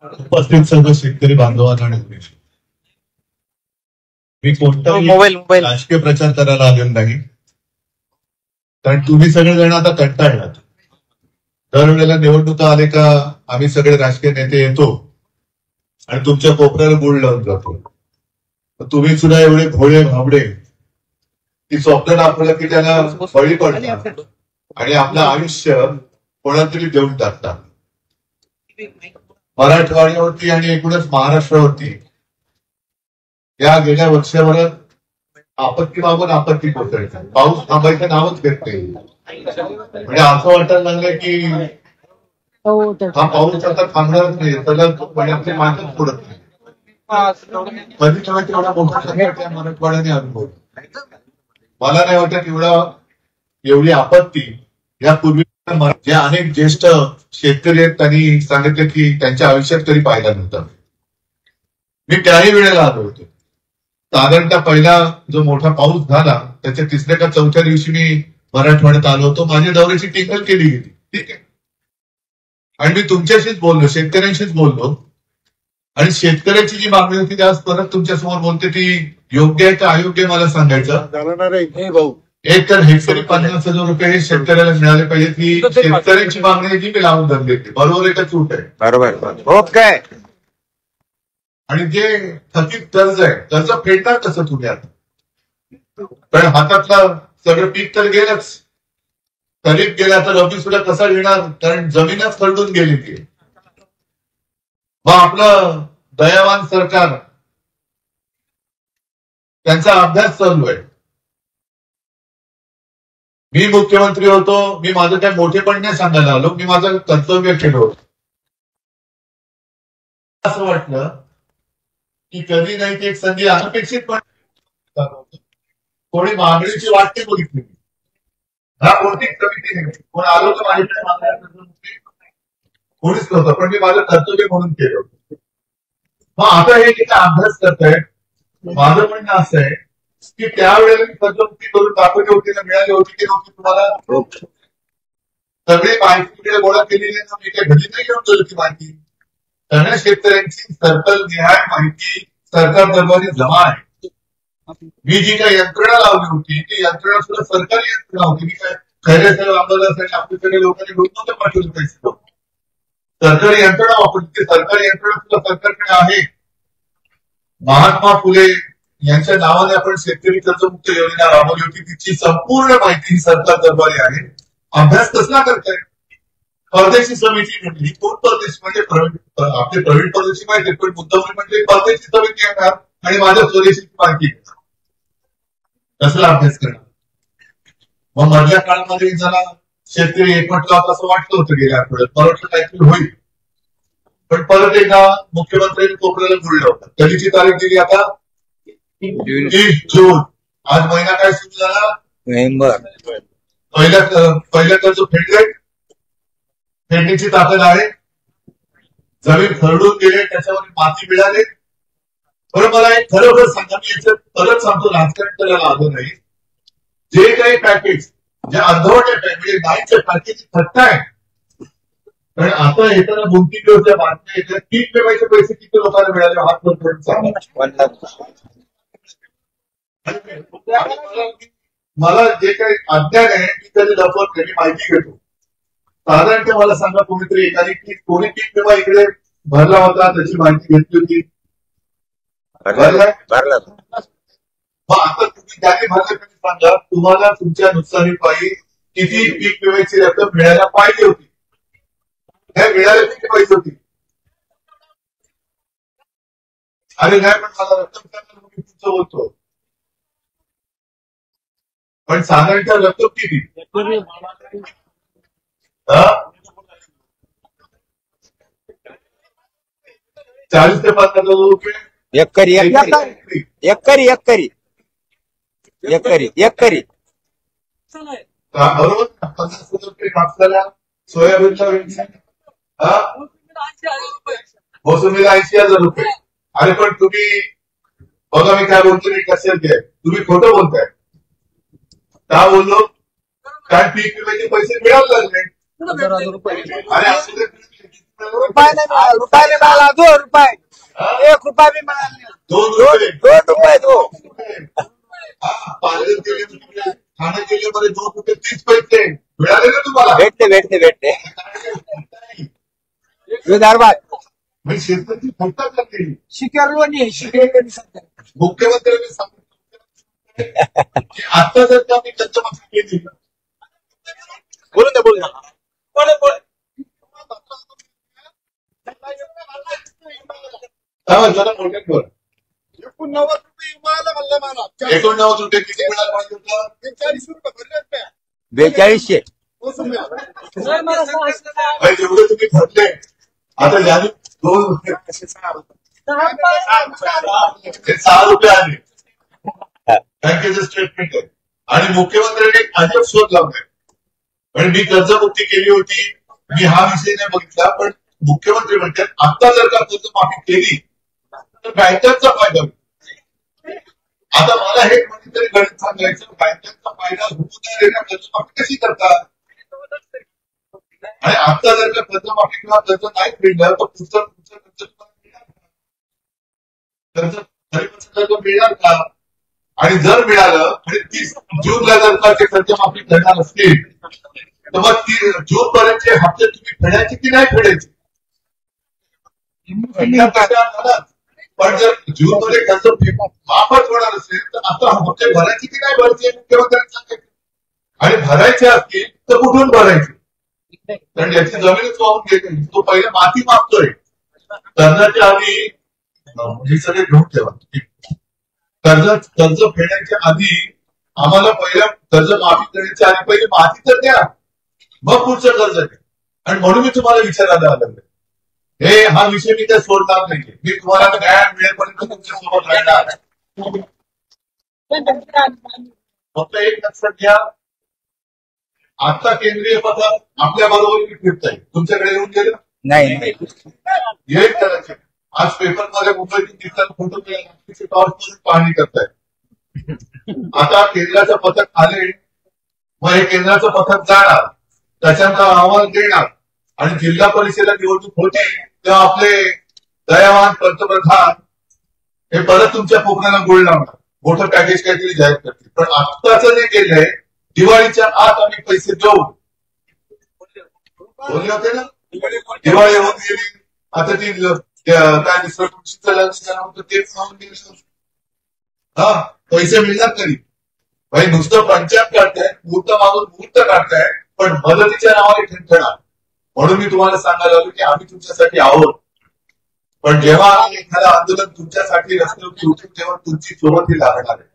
उपस्थित सर्व शेतकरी बांधवांना आणि मी कोणताही राजकीय प्रचार करायला आलेलो नाही, कारण तुम्ही सगळेजण आता कंटाळलात. दरवेळेला निवडणुका आले का आम्ही सगळे राजकीय नेते येतो आणि तुमच्या कोपऱ्याला गुळ लावून जातो. तुम्ही सुद्धा एवढे भोळे भाबडे की स्वप्न दाखवलं की त्याला बळी पडतात आणि आपलं आयुष्य कोणाला तरी देऊन टाकतात. मराठवाड्यावरती आणि एकूणच महाराष्ट्रावरती या गेल्या वर्षभरात आपत्ती मागून आपत्ती कोसळते. पाऊस थांबायचं नावच घेत नाही. म्हणजे असं वाटायला लागलं की हा पाऊस आता थांबणारच नाही, त्याला पाण्यातली मातच पडत नाही. कधी तेवढा मोठा संकट या मराठवाड्याने अनुभवलं. मला नाही वाटत एवढी आपत्ती यापूर्वी जे अनेक ज्येष्ठ शेतकरी आहेत त्यांनी सांगितलं की त्यांच्या आयुष्यात तरी पाहिला नव्हता. मी त्याही वेळेला आलो होतो. साधारणतः पहिला जो मोठा पाऊस झाला त्याच्या तिसऱ्या का चौथ्या दिवशी मी मराठवाड्यात आलो होतो. माझ्या दौऱ्याची टिंगल केली गेली, ठीक आहे. आणि मी तुमच्याशीच बोललो, शेतकऱ्यांशीच बोललो. आणि शेतकऱ्याची जी मागणी होती ती आज परत तुमच्यासमोर बोलते, ती योग्य आहे का अयोग्य मला सांगायचं. एक तर हेक्टरी 50,000 रुपये हे शेतकऱ्याला मिळाले पाहिजे. ती शेतकऱ्यांची मागणी आहे जी मी लावून धरली होती. बरोबर आहे का चूक आहे? बरोबर. ओके. आणि जे थकीत कर्ज आहे कर्ज फेडणार कसं तुम्ही आता? पण हातातलं सगळं पीक तर गेलंच. खरीप गेला तर रब्बी सुद्धा कसा घेणार, कारण जमीनच खरडून गेली ती. मग आपलं दयावान सरकार त्यांचा अभ्यास चालू आहे. मी मुख्यमंत्री होतो, मी माझं काय मोठेपण नाही सांगायला आलो, मी माझं कर्तव्य केलं होतं. असं वाटलं की कधी नाही ती एक संधी अनपेक्षित पण कोणी मागणीची वाटते बघितली. हा कोणती समिती नाही, कोण आलो तर माझ्याकडे मागण्या कोणीच नव्हतं, पण मी माझं कर्तव्य म्हणून केलं होतं. मग आता हे जे अभ्यास करतायत, माझं म्हणणं असं आहे की त्यावेळेला मी कर्जमुक्ती करून दाखवली होती ना, मिळाली होती की नव्हती तुम्हाला? सगळी माहिती गोळा केलेली आहे ना. मी काही घरी नाही घेऊन गेलो ती माहिती. सगळ्या शेतकऱ्यांची सर्कल निहाय माहिती सरकार दरबारी जमा आहे. मी जी काही यंत्रणा लावली होती ती यंत्रणा सुद्धा सरकारी यंत्रणा होती. मी काय खैरे साहेब अंबादासाठी आपल्या सगळ्या लोकांनी घेऊन नव्हतं पाठवले पैसे. सरकारी यंत्रणा वापरली. ती सरकारी यंत्रणा सुद्धा सरकारकडे आहे. महात्मा फुले यांच्या नावाने आपण शेतकरी कर्जमुक्त योजना राबवली होती. तिची संपूर्ण माहिती सरकार दरबारी आहे. अभ्यास कसला करताय? परदेशी समिती म्हणजे कोण परदेशी? म्हणजे आपले प्रवीण परदेशी माहिती, पण मुद्दाम म्हणजे परदेशी समिती येणार आणि माझ्या स्वदेशीची माहिती घेणार. कसला अभ्यास करणार? मग मधल्या काळामध्ये जरा शेतकरी एकवटला असं वाटलं होतं गेल्या आठवड्यात. मला वाटलं काहीतरी होईल, पण परत एकदा मुख्यमंत्र्यांनी कोपऱ्याला गुळलं होतं. कधीची तारीख दिली आता? 30 जून. आज महिना काय सुरू झाला? नोव्हेंबर. पहिल्या कर्ज फेडले. फेडणीची ताकद आहे. जमीन खरडून गेले, त्याच्यावर माती मिळाली. बरं, मला एक खरोखर सांगा, मी याच्यात परत सांगतो, राजकारण करायला आलो नाही. जे काही पॅकेज जे अर्धवट म्हणजे नाईच्या पॅकेज थट्टा आहे. कारण आता येताना 2-3 दिवस बातम्या येतात, पीक विम्याचे पैसे किती लोकांना मिळाले हात भरून सांगा. मला जे काही अज्ञान आहे ती कधी लपवत नाही, माहिती घेतो. साधारणतः मला सांगा, कोणीतरी एखादी कोणी पीक विमा इकडे भरला होता त्याची माहिती घेतली होती? भरला. मग आता तुम्ही त्याने भरले तरी सांगा, तुम्हाला तुमच्या नुकसानीपायी किती पीक विम्याची रक्कम मिळायला पाहिजे होती? हे मिळायला किती पाहिजे होती? अरे नाही, पण मला रक्कम सांगा, मी तुमचं बोलतो. पण साधारणतः रक्कम किती? 40 ते 50,000 रुपये. एकरी बरोबर. 50,000 रुपये कापसाला, सोयाबीनला, मोसंबीला 80,000 रुपये. अरे पण तुम्ही बघा, मी काय बोलतो नाही कसे तुम्ही खोटं बोलताय. का बोललो? काय पीक विम्याचे पैसे मिळायला लागले. अरे रुपये नाही मिळाला, रुपये नाही मिळाला, 2 रुपये, 1 रुपया भी मिळाला नाही. 2 रुपये 2 पालघर जिल्ह्यामध्ये ठाणे जिल्ह्यामध्ये 2 रुपये 30 पैसे मिळाले ना तुम्हाला? भेटते विदर्भात म्हणजे शेतकऱ्याची फटका करते. शिकरलोणी सध्या मुख्यमंत्र्यांनी सांगितलं की आता जर का मी कर्जमाफी केली बोलून द्या. जरा मोठ्यात बोल. 89 रुपये मिळालं म्हणलं मला. 89 रुपये किती मिळालं पाहिजे होतं? 40 रुपये भरले त्या. 4200 पोचून द्या. भाई जेवढे तुम्ही भरले आता ज्याने 2 रुपये हे 6 रुपये आले बँकेचं स्टेटमेंट आहे. आणि मुख्यमंत्र्यांनी अजब शोध लावलाय. आणि मी कर्जमुक्ती केली होती, मी हा विषय नाही बघितला, पण मुख्यमंत्री म्हणतात आता जर का कर्जमाफी केली तर बँकांचा फायदा होईल. आता मला हे कोणीतरी गणित सांगायचं, बँकांचा फायदा होऊ न देता कर्जमाफी कशी करतात? आणि आता जर का कर्जमाफी किंवा कर्ज नाही मिळलं तर पुढचं कर्ज कर्ज मिळणार का? आणि जर मिळालं आणि 30 जूनला जर का ते कर्जमाफी करणार असतील तर मग 30 जून पर्यंतचे हप्ते तुम्ही फेडायचे की नाही फेडायचे? पण जर जून मध्ये कर्ज माफच होणार असेल तर आता हप्ते भरायचे की नाही भरायचे मुख्यमंत्र्यांनी सांगायचे. आणि भरायचे असतील तर कुठून भरायचे? कारण याची जमीनच वाहून गेली. तो पहिले माती मागतोय. कर्जाच्या आधी हे सगळे घेऊन ठेवा. कर्ज फेडण्याच्या आधी आम्हाला पहिल्या कर्ज माफी करण्याच्या आधी पहिले माती तर द्या, मग पुढचं कर्ज द्या. आणि म्हणून मी तुम्हाला विचारायला आलं हे हा विषय मी काय सोडणार नाही. मी तुम्हाला न्याय मिळेपर्यंत तुमच्यासोबत राहणार. फक्त एक लक्षात घ्या, आता केंद्रीय पथक आपल्या बरोबर फिरत आहे. तुमच्याकडे येऊन गेलं नाही येईल करायचे. आज पेपरमध्ये मुंबईतून दिसतात फोटो टॉर्चमधून पाहणी करतायत. आता केंद्राचं पथक आले, मग हे केंद्राचं पथक जाणार, त्याच्यानंतर अहवाल देणार. आणि जिल्हा परिषदेला निवडणूक होती तेव्हा आपले दयावान पंतप्रधान हे परत तुमच्या कोकणाला गोळ लावणार, मोठं पॅकेज काहीतरी जाहीर करतील. पण आत्ताचं जे केलंय, दिवाळीच्या आत आम्ही पैसे देऊ बोलले होते ना. दिवाळी होऊन गेली, आता ती काय दुसरं तुळशीचं लग्न होतं तेच होऊन गेलं. हा पैसे मिळणार तरी भाई नुसतं पंचायत काढताय, मुहूर्त मागून मुहूर्त काढताय, पण मदतीच्या नावाने ठणठणा. म्हणून मी तुम्हाला सांगायला लागलो की आम्ही तुमच्यासाठी आहोत. पण जेव्हा आम्ही एखादं आंदोलन तुमच्यासाठी रस्त्यावरती उठू तेव्हा तुमची सोबत ही लागणार आहे.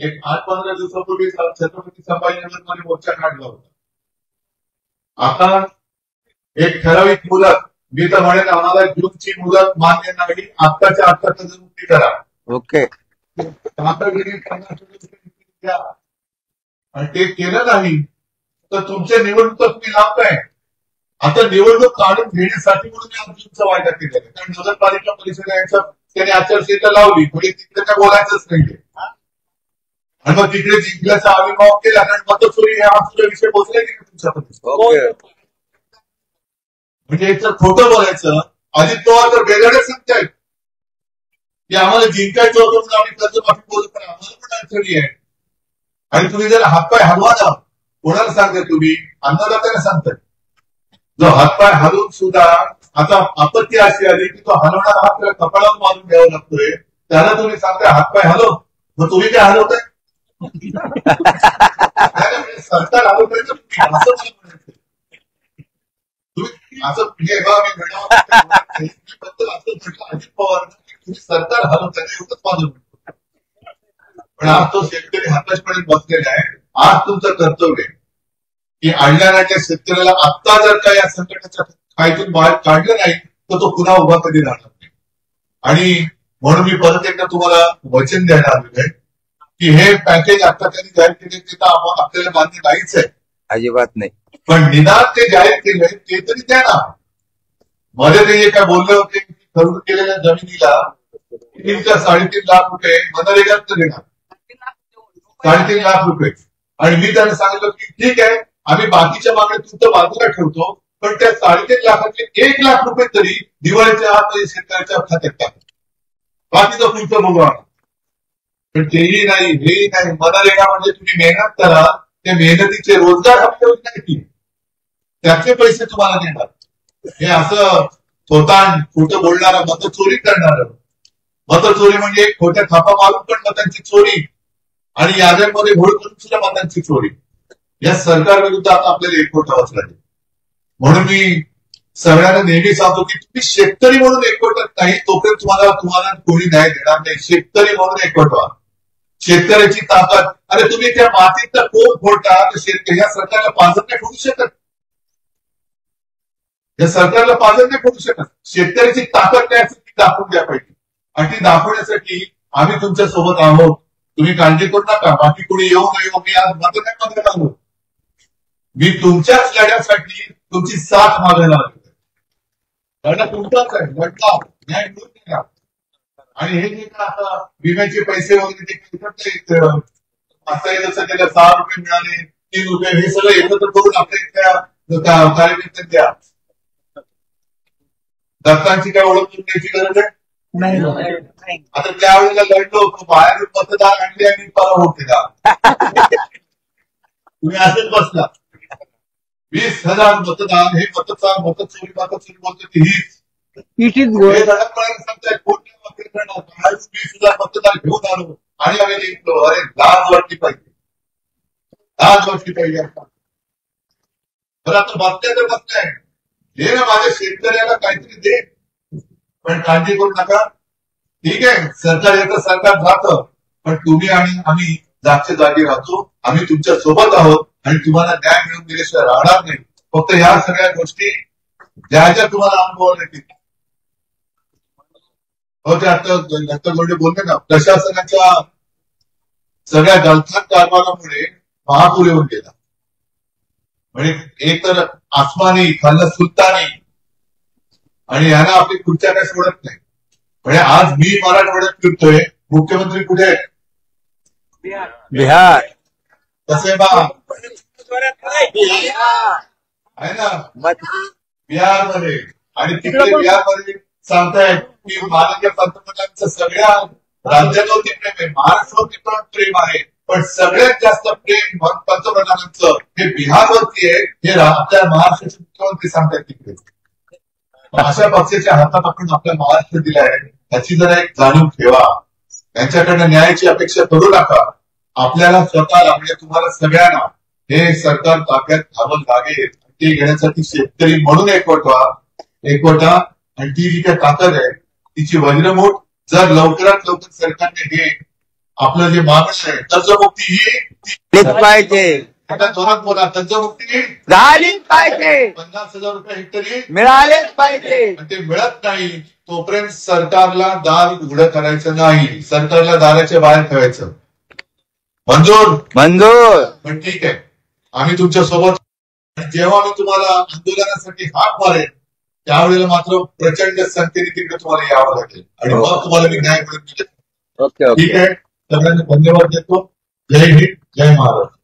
एक 8-15 दिवसापूर्वी छत्रपती संभाजीनगरमध्ये मोर्चा काढला होता. आता एक ठराविक मुदत, मी तर म्हणेन आम्हाला जूनची मुदत मान्य नाही, आत्ताच्या आत्ता कर्जमुक्ती करा. ओके आणि ते केलं नाही तर तुमच्या निवडणुका तुम्ही लावताय. आता निवडणूक काढून घेण्यासाठी म्हणून मी अर्जुनचा वायदा केलेला आहे. कारण नगरपालिका परिषद यांच्या त्याने आचारसंहिता लावली, म्हणजे तिकडे काय बोलायचंच नाहीये. आणि मग तिकडे जिंकल्याचा आविर्भाव केला, कारण मतचोरी हा तुझा विषय पोहोचला की तुमच्यापर्यंत. म्हणजे याचं खोटं बोलायचं. अजित पवार तर वेगळ्याच सांगतायत की आम्हाला जिंकायचं होतं म्हणून आम्ही कर्जमाफी बोलतो, पण आम्हाला पण अडचणी आहे. आणि तुम्ही जर हातपाय हलवा ना, कोणाला सांगताय तुम्ही? अन्नदात्याला सांगताय. जो हातपाय हलवून सुद्धा आता आपत्ती अशी आली की तो हलवणारा हात त्याला कपाळावर मारून द्यावा लागतोय, त्याला तुम्ही सांगताय हातपाय हलव, मग तुम्ही काय हलवताय? सरकार हलवतायचं असं तुम्ही असं म्हणजे अजित पवार तुम्ही सरकार हलवताय एवढंच माझं म्हणतो. पण आज तो शेतकरी हाताशपणे बसलेला आहे. आज तुमचं कर्तव्य आहे की आणल्या शेतकऱ्याला आत्ता जर का या संकटाच्या काहीतून बाहेर काढलं नाही तर तो पुन्हा उभा कधी राहणार नाही. आणि म्हणून मी परत एकदा तुम्हाला वचन द्यायला आलेलं आहे की हे पॅकेज आता त्यांनी जाहीर केले ते तर आपल्याला मान्य नाहीच आहे, अजिबात नाही. पण निदान ते जाहीर केले ते तरी द्या ना. मध्ये ते जे काय बोलले होते की खरेदी केलेल्या जमिनीला 3 का 3.5 लाख रुपये मनरेगात देणार, 3.5 लाख रुपये. आणि मी त्यांना सांगितलं की ठीक आहे आम्ही बाकीच्या मागण्या तुमच्या बाजूला ठेवतो, पण त्या 3.5 लाखातले 1 लाख रुपये तरी दिवाळीच्या आतमध्ये शेतकऱ्याच्या खात्यात टाका. बाकीचं पुढचं बघू आपण. पण तेही नाही, हेही नाही. मनरेगा म्हणजे तुम्ही मेहनत करा, त्या मेहनतीचे रोजगार हप्ते नाही, त्याचे पैसे तुम्हाला देणार. हे असं थोतांड खोटं बोलणारं, मतचोरी करणारं. मतचोरी म्हणजे खोट्या थापा मारून पण मतांची चोरी आणि याद्यांमध्ये घोळ करून सुद्धा मतांची चोरी. या सरकार विरुद्ध आता आपल्याला एकवट व्हावंच लागेल. म्हणून मी सगळ्यांना नेहमी सांगतो की तुम्ही शेतकरी म्हणून एकवटत नाही तोपर्यंत तुम्हाला कोणी न्याय देणार नाही. शेतकरी म्हणून एकवट व्हा. शेतकऱ्याची ताकद, अरे तुम्ही त्या मातीचा कोण फोडता तर शेतकरी या सरकारला पाजर नाही फोडू शकत. या सरकारला पाजर नाही फोडू शकत. शेतकऱ्याची ताकद काय असेल ती दाखवून द्या पाहिजे आणि ती दाखवण्यासाठी आम्ही तुमच्या सोबत आहोत. तुम्ही काळजी करू नका. बाकी कोणी येऊ न येऊ, मी आज मतदान आलो. मी तुमच्याच लढ्यासाठी तुमची साथ मागायला लागलो. लढा तुमचाच आहे. लढला न्याय मिळून द्या. आणि हे जे का आता विम्याचे पैसे वगैरे ते आता जसं त्याला 6 रुपये मिळाले, 3 रुपये, हे सगळं एकत्र करून आपल्या इथल्या कार्यकर्त्यांना द्या. दत्तांची काय ओळख करून द्यायची गरज आहे नाही. आता त्यावेळेला लढलो बाहेर मतदार आणले आणि होते का तुम्ही असंच बसला. 20,000 मतदान, हे मतचोरी बोलतो की हीच हे धडकपणाने सांगताय कोणत्या वगैरे करणार. 20,000 मतदान घेऊन आलो आणि आम्ही जिंकलो. अरे लाज वाटली पाहिजे, लाज वाटली पाहिजे. तर आता बसल्या तर बसताय, दे ना माझ्या शेतकऱ्याला काहीतरी दे. पण काळजी करू नका. ठीक आहे, सरकार येतं, सरकार जातं, पण तुम्ही आणि आम्ही जागच्या जागी राहतो. आम्ही तुमच्या सोबत आहोत आणि तुम्हाला न्याय मिळवून दिल्याशिवाय राहणार नाही. फक्त ह्या सगळ्या गोष्टी ज्या तुम्हाला अनुभवाला येतील. ते आता डॉक्टर गोंडे बोलले ना, प्रशासनाच्या सगळ्या गलथान कारभारामुळे महापूर येऊन गेला. म्हणजे एक तर आसमानी, खाल्लं सुलतानी, आणि यांना आपली खुर्च्या काय सोडत नाही. म्हणजे आज मी मराठवाड्यात फिरतोय, मुख्यमंत्री कुठे आहेत? बिहार. तसे बा आहे ना बिहारमध्ये, आणि तिकडे बिहारमध्ये सांगतायत की माननीय पंतप्रधानांचं सगळ्या राज्यांवरती प्रेम आहे, महाराष्ट्रावरती पण प्रेम आहे, पण सगळ्यात जास्त प्रेम पंतप्रधानांचं हे बिहारवरती आहे. हे आपल्या महाराष्ट्राचे मुख्यमंत्री सांगतायत तिकडे. अशा पक्षाच्या हातात आपण आपला महाराष्ट्र दिला आहे, याची जरा एक जाणीव ठेवा. त्यांच्याकडनं न्यायाची अपेक्षा करू नका. आपल्याला स्वतःला, म्हणजे तुम्हाला सगळ्यांना हे सरकार ताब्यात घ्यावं लागेल. ते घेण्यासाठी शेतकरी म्हणून एकवटा आणि ती जी काही ताकद आहे तिची वज्रमूठ जर लवकरात लवकर सरकारने हे आपलं जे मागणं आहे कर्जमुक्ती ही पाहिजे, आता जोरात बोला, कर्जमुक्ती झालीच पाहिजे. 50,000 रुपये हेक्टरी मिळालेच पाहिजे. ते मिळत नाही तोपर्यंत सरकारला दार उघडं करायचं नाही, सरकारला दाराच्या बाहेर ठेवायचं. मंजूर? पण ठीक आहे, आम्ही तुमच्या सोबत. जेव्हा मी तुम्हाला आंदोलनासाठी हाक मारेन त्यावेळेला मात्र प्रचंड संख्येने तिकडे तुम्हाला यावं लागेल आणि मग तुम्हाला मी न्याय मिळून दिले. ठीक आहे, सगळ्यांना धन्यवाद देतो. जय हिंद, जय महाराष्ट्र.